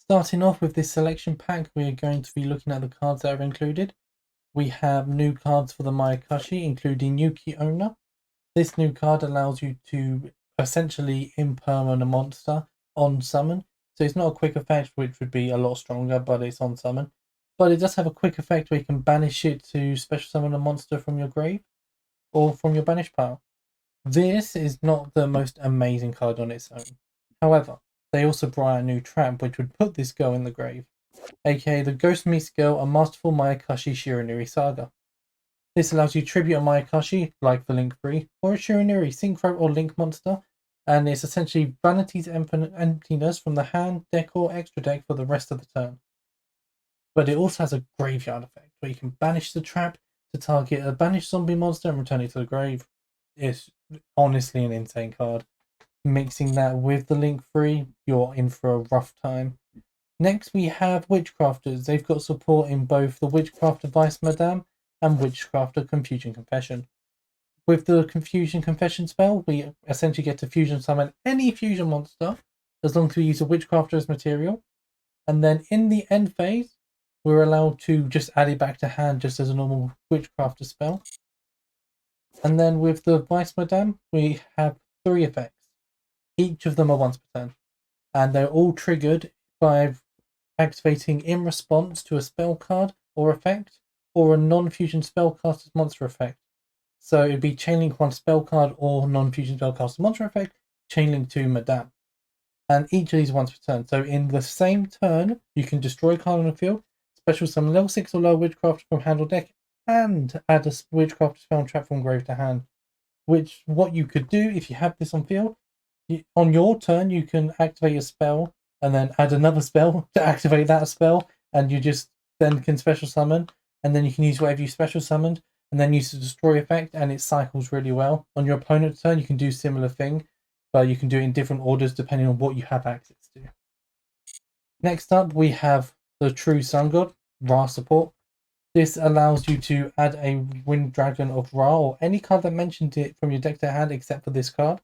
Starting off with this selection pack, we are going to be looking at the cards that are included. We have new cards for the Mayakashi, including Yuki Owner. This new card allows you to essentially impermanent a monster on summon. So it's not a quick effect, which would be a lot stronger, but it's on summon. But it does have a quick effect where you can banish it to special summon a monster from your grave or from your banish pile. This is not the most amazing card on its own. However, they also brought out a new trap which would put this girl in the grave, aka the Ghost Meets Girl, a masterful Mayakashi Shiranui saga. This allows you to tribute a Mayakashi, like the Link 3, or a Shiranui Synchro or Link monster, and it's essentially Vanity's emptiness from the hand, deck, or extra deck for the rest of the turn. But it also has a graveyard effect, where you can banish the trap to target a banished zombie monster and return it to the grave. It's honestly an insane card. Mixing that with the Link 3, you're in for a rough time. Next we have Witchcrafters. They've got support in both the Witchcrafter Vice Madame and Witchcrafter Confusion Confession. With the Confusion Confession spell, we essentially get to fusion summon any fusion monster as long as we use a Witchcrafter as material. And then in the end phase, we're allowed to just add it back to hand just as a normal Witchcrafter spell. And then with the Vice Madame, we have 3 effects. Each of them are once per turn, and they're all triggered by activating in response to a spell card or effect, or a non-fusion spellcaster's monster effect. So it'd be Chainlink 1 spell card or non-fusion spellcaster monster effect, Chainlink 2 Madame. And each of these once per turn. So in the same turn, you can destroy a card on the field, special summon level 6 or lower Witchcraft from hand or deck, and add a Witchcraft spell trap from grave to hand. Which, what you could do if you have this on field, on your turn, you can activate a spell and then add another spell to activate that spell, and you just then can special summon, and then you can use whatever you special summoned, and then use the destroy effect, and it cycles really well. On your opponent's turn, you can do similar thing, but you can do it in different orders depending on what you have access to. Next up, we have the True Sun God, Ra support. This allows you to add a Wind Dragon of Ra, or any card that mentioned it from your deck to hand except for this card.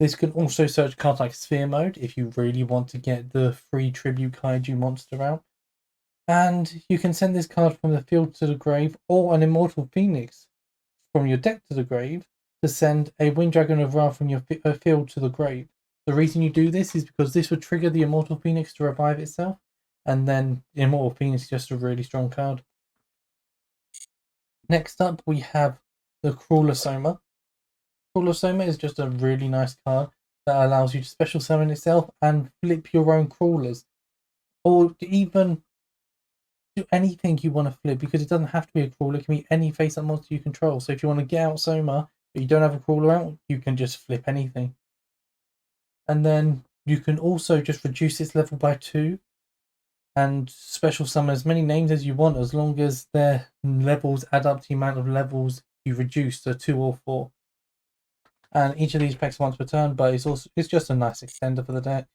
This can also search cards like Sphere Mode if you really want to get the free Tribute Kaiju monster out. And you can send this card from the field to the grave, or an Immortal Phoenix from your deck to the grave, to send a Wind Dragon of Ra from your field to the grave. The reason you do this is because this would trigger the Immortal Phoenix to revive itself, and then the Immortal Phoenix is just a really strong card. Next up, we have the Crawler Soma. Crawler Soma is just a really nice card that allows you to special summon itself and flip your own crawlers, or even do anything you want to flip, because it doesn't have to be a crawler. It can be any face-up monster you control. So if you want to get out Soma but you don't have a crawler out, you can just flip anything. And then you can also just reduce its level by 2 and special summon as many names as you want, as long as their levels add up to the amount of levels you reduce, so 2 or 4. And each of these packs once per turn, but it's just a nice extender for the deck.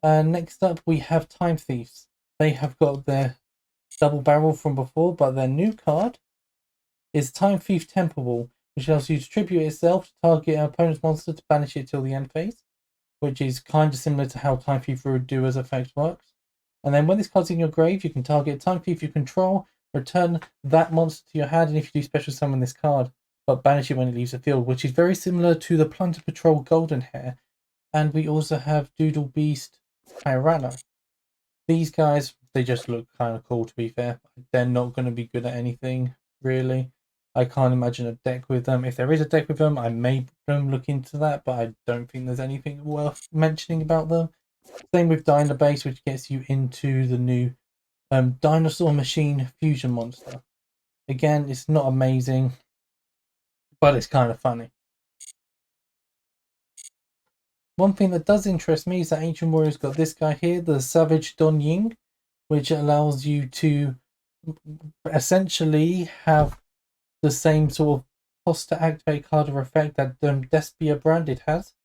Next up, we have Time Thieves. They have got their double barrel from before, but their new card is Time Thief Temple, which allows you to tribute itself to target an opponent's monster to banish it till the end phase, which is kind of similar to how Time Thief Would Do as effect works. And then when this card's in your grave, you can target a Time Thief you control, return that monster to your hand, and if you do special summon this card, but banish it when it leaves the field, which is very similar to the Plunder Patrol Golden Hair. And we also have Doodle Beast Tyrano. These guys, they just look kind of cool, to be fair. They're not going to be good at anything, really. I can't imagine a deck with them. If there is a deck with them, I may look into that, but I don't think there's anything worth mentioning about them. Same with Dynabase, which gets you into the new Dinosaur Machine Fusion monster. Again, it's not amazing, but it's kind of funny. One thing that does interest me is that Ancient Warrior's got this guy here, the Savage Don Ying, which allows you to essentially have the same sort of cost to activate card or effect that Despia Branded has.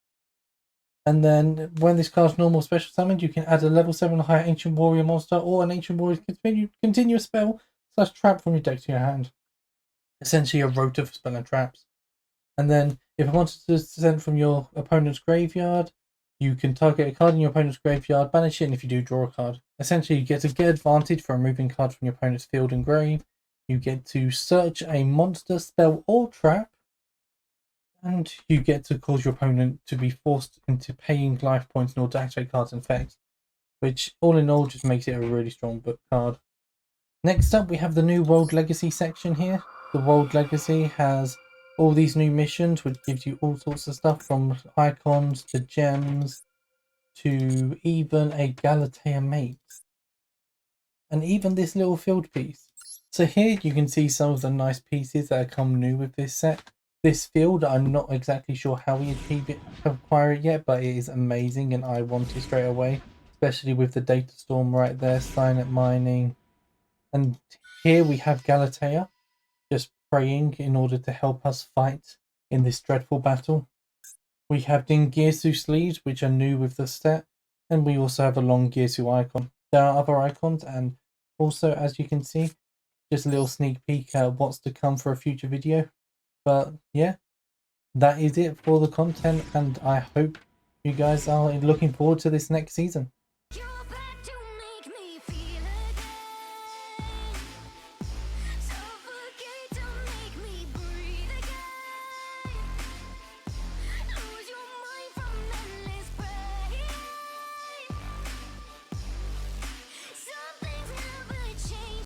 And then when this card's normal special summoned, you can add a level 7 or higher Ancient Warrior monster or an Ancient Warrior's continuous spell / trap from your deck to your hand. Essentially a rota for spell and traps. And then if I wanted to send from your opponent's graveyard, You can target a card in your opponent's graveyard, banish it, and if you do, draw a card. Essentially, you get to get advantage for removing cards from your opponent's field and grave. You get to search a monster, spell, or trap. And you get to cause your opponent to be forced into paying life points in order to activate cards and effects. Which, all in all, just makes it a really strong book card. Next up, we have the new World Legacy section here. The World Legacy has all these new missions, which gives you all sorts of stuff from icons to gems to even a Galatea mate. And even this little field piece. So here you can see some of the nice pieces that come new with this set. This field, I'm not exactly sure how we acquire it yet, but it is amazing and I want it straight away. Especially with the data storm right there, Signet Mining. And here we have Galatea just praying in order to help us fight in this dreadful battle. We have Dingirsu sleeves, which are new with the set, and we also have a long Girsu icon. There are other icons, and also, as you can see, just a little sneak peek at what's to come for a future video. But yeah, that is it for the content, and I hope you guys are looking forward to this next season.